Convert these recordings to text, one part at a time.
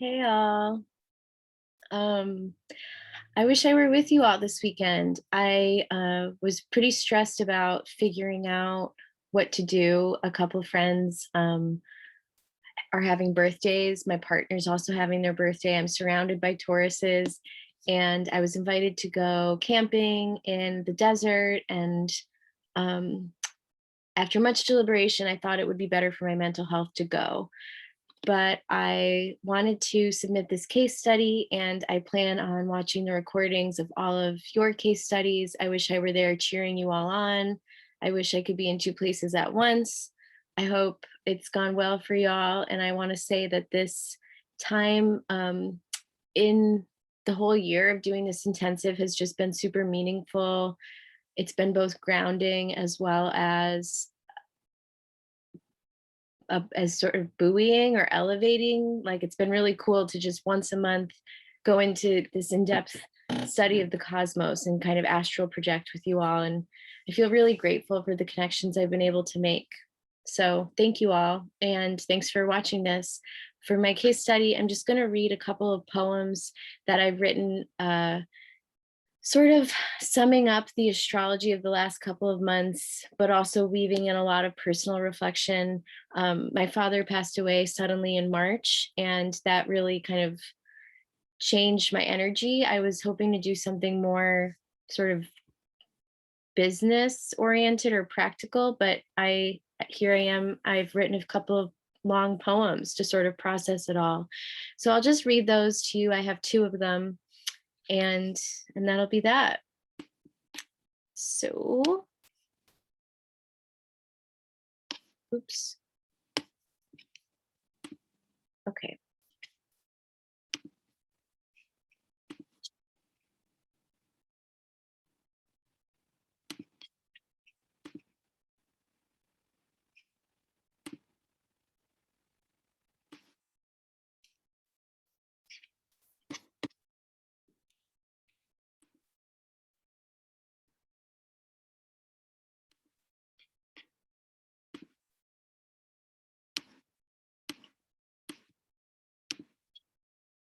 Hey all. Um, I wish I were with you all this weekend. I was pretty stressed about figuring out what to do. A couple of friends are having birthdays. My partner's also having their birthday. I'm surrounded by Tauruses, and I was invited to go camping in the desert. And um, after much deliberation, I thought it would be better for my mental health to go, but I wanted to submit this case study and I plan on watching the recordings of all of your case studies. I wish I were there cheering you all on. I wish I could be in two places at once. I hope it's gone well for y'all. And I want to say that this time in the whole year of doing this intensive has just been super meaningful. It's been both grounding as well as sort of buoying or elevating. Like, it's been really cool to just once a month go into this in-depth study of the cosmos and kind of astral project with you all. And I feel really grateful for the connections I've been able to make. So thank you all. And thanks for watching this. For my case study, I'm just going to read a couple of poems that I've written, sort of summing up the astrology of the last couple of months, but also weaving in a lot of personal reflection. My father passed away suddenly in March, and that really kind of changed my energy. I was hoping to do something more sort of business oriented or practical, but here I am. I've written a couple of long poems to sort of process it all. So I'll just read those to you. I have two of them, and that'll be that. So, oops. Okay.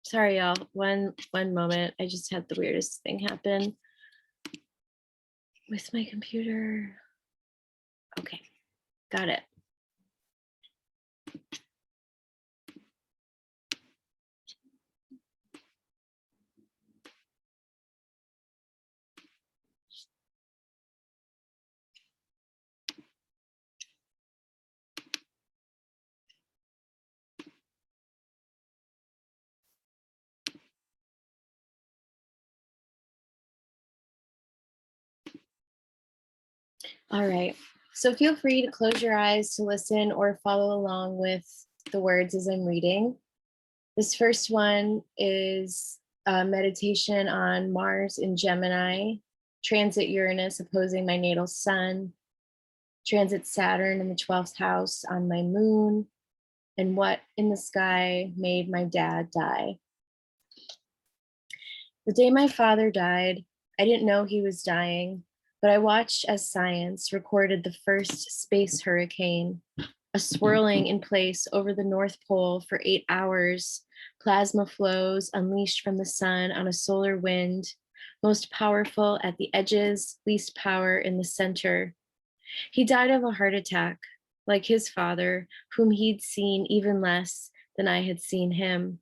Sorry, y'all. One moment. I just had the weirdest thing happen with my computer. Okay, got it. All right. So feel free to close your eyes to listen or follow along with the words as I'm reading. This first one is a meditation on Mars in Gemini, transit Uranus opposing my natal sun, transit Saturn in the 12th house on my moon, and what in the sky made my dad die. The day my father died, I didn't know he was dying, but I watched as science recorded the first space hurricane, a swirling in place over the North Pole for 8 hours, plasma flows unleashed from the sun on a solar wind, most powerful at the edges, least power in the center. He died of a heart attack, like his father, whom he'd seen even less than I had seen him.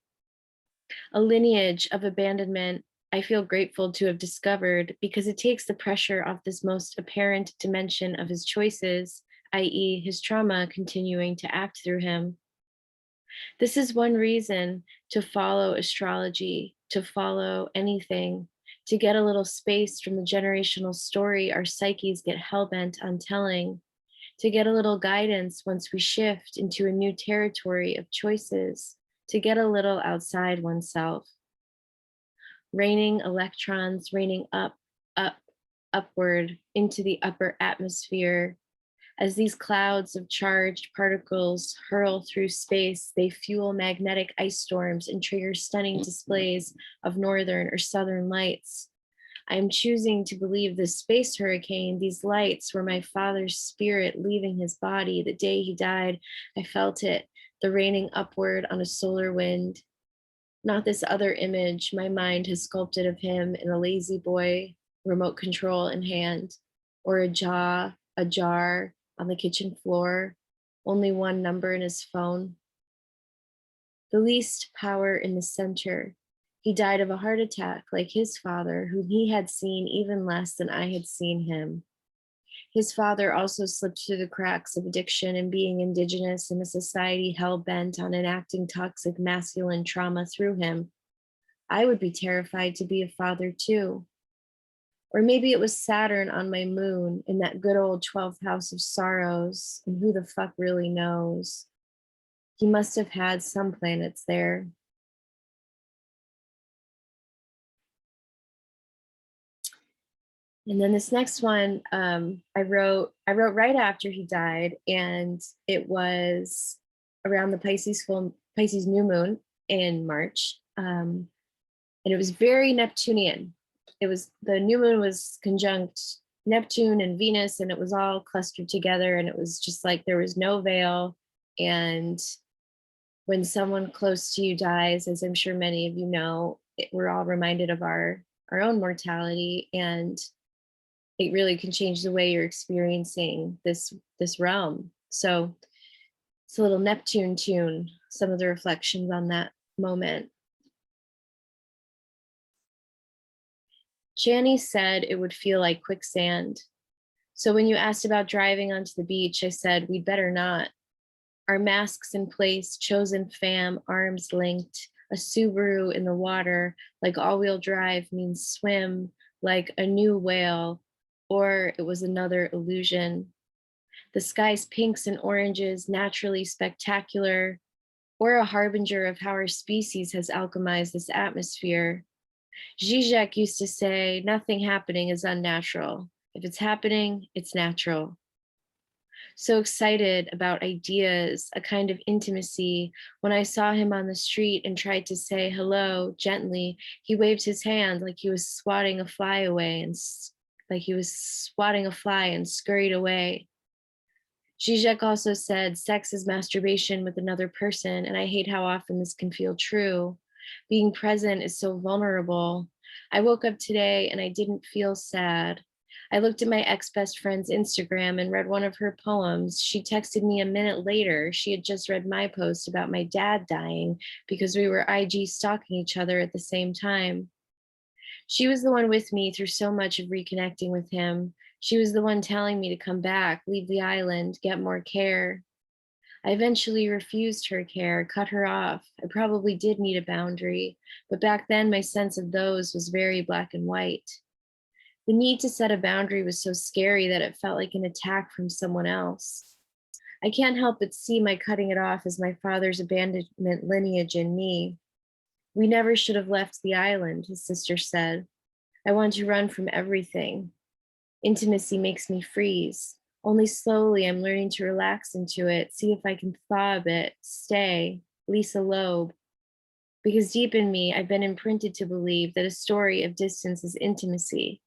A lineage of abandonment I feel grateful to have discovered because it takes the pressure off this most apparent dimension of his choices, i.e., his trauma continuing to act through him. This is one reason to follow astrology, to follow anything, to get a little space from the generational story our psyches get hell-bent on telling, to get a little guidance once we shift into a new territory of choices, to get a little outside oneself. Raining electrons, raining up, up, upward into the upper atmosphere. As these clouds of charged particles hurl through space, they fuel magnetic ice storms and trigger stunning displays of northern or southern lights. I am choosing to believe this space hurricane, these lights, were my father's spirit leaving his body. The day he died, I felt it, the raining upward on a solar wind. not this other image my mind has sculpted of him in a lazy boy, remote control in hand, or a jar on the kitchen floor, only one number in his phone. The least power in the center. He died of a heart attack like his father, whom he had seen even less than I had seen him. His father also slipped through the cracks of addiction and being indigenous in a society hell bent on enacting toxic masculine trauma through him. I would be terrified to be a father too. Or maybe it was Saturn on my moon in that good old 12th house of sorrows, and who the fuck really knows? He must have had some planets there. And then this next one, I wrote right after he died, and it was around the Pisces new moon in March, and it was very Neptunian. It was the new moon was conjunct Neptune and Venus, and it was all clustered together, and it was just like there was no veil. And when someone close to you dies, as I'm sure many of you know, we're all reminded of our own mortality, and it really can change the way you're experiencing this realm. So it's a little Neptune tune, some of the reflections on that moment. Chani said it would feel like quicksand. So when you asked about driving onto the beach, I said, we'd better not. Our masks in place, chosen fam, arms linked, a Subaru in the water, like all-wheel drive means swim, like a new whale, or it was another illusion. The sky's pinks and oranges, naturally spectacular, or a harbinger of how our species has alchemized this atmosphere. Zizek used to say, nothing happening is unnatural. If it's happening, it's natural. So excited about ideas, a kind of intimacy. When I saw him on the street and tried to say hello gently, he waved his hand like he was swatting a fly away and scurried away. Zizek also said, sex is masturbation with another person, and I hate how often this can feel true. Being present is so vulnerable. I woke up today and I didn't feel sad. I looked at my ex-best friend's Instagram and read one of her poems. She texted me a minute later. She had just read my post about my dad dying because we were IG stalking each other at the same time. She was the one with me through so much of reconnecting with him. She was the one telling me to come back, leave the island, get more care. I eventually refused her care, cut her off. I probably did need a boundary, but back then my sense of those was very black and white. The need to set a boundary was so scary that it felt like an attack from someone else. I can't help but see my cutting it off as my father's abandonment lineage in me. We never should have left the island, his sister said. I want to run from everything. Intimacy makes me freeze. Only slowly I'm learning to relax into it, see if I can thaw a bit, stay, Lisa Loeb. Because deep in me, I've been imprinted to believe that a story of distance is intimacy.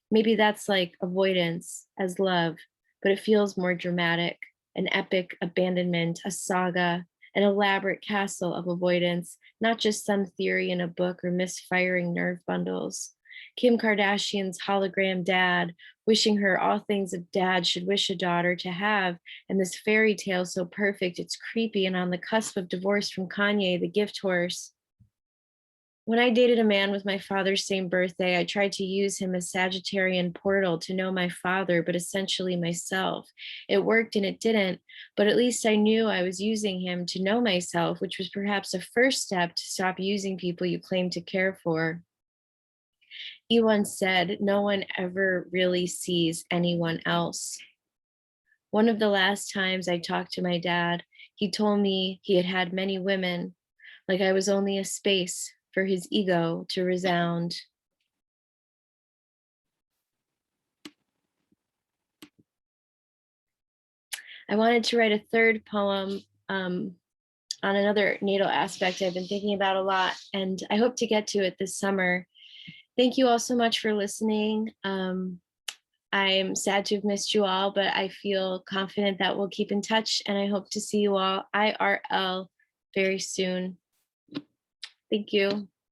Maybe that's like avoidance as love, but it feels more dramatic, an epic abandonment, a saga, an elaborate castle of avoidance, not just some theory in a book or misfiring nerve bundles. Kim Kardashian's hologram dad, wishing her all things a dad should wish a daughter to have, and this fairy tale so perfect it's creepy and on the cusp of divorce from Kanye, the gift horse. When I dated a man with my father's same birthday, I tried to use him as Sagittarian portal to know my father, but essentially myself. It worked and it didn't, but at least I knew I was using him to know myself, which was perhaps a first step to stop using people you claim to care for. He once said, no one ever really sees anyone else. One of the last times I talked to my dad, he told me he had had many women, like I was only a space for his ego to resound. I wanted to write a third poem on another natal aspect I've been thinking about a lot, and I hope to get to it this summer. Thank you all so much for listening. I'm sad to have missed you all, but I feel confident that we'll keep in touch, and I hope to see you all IRL very soon. Thank you.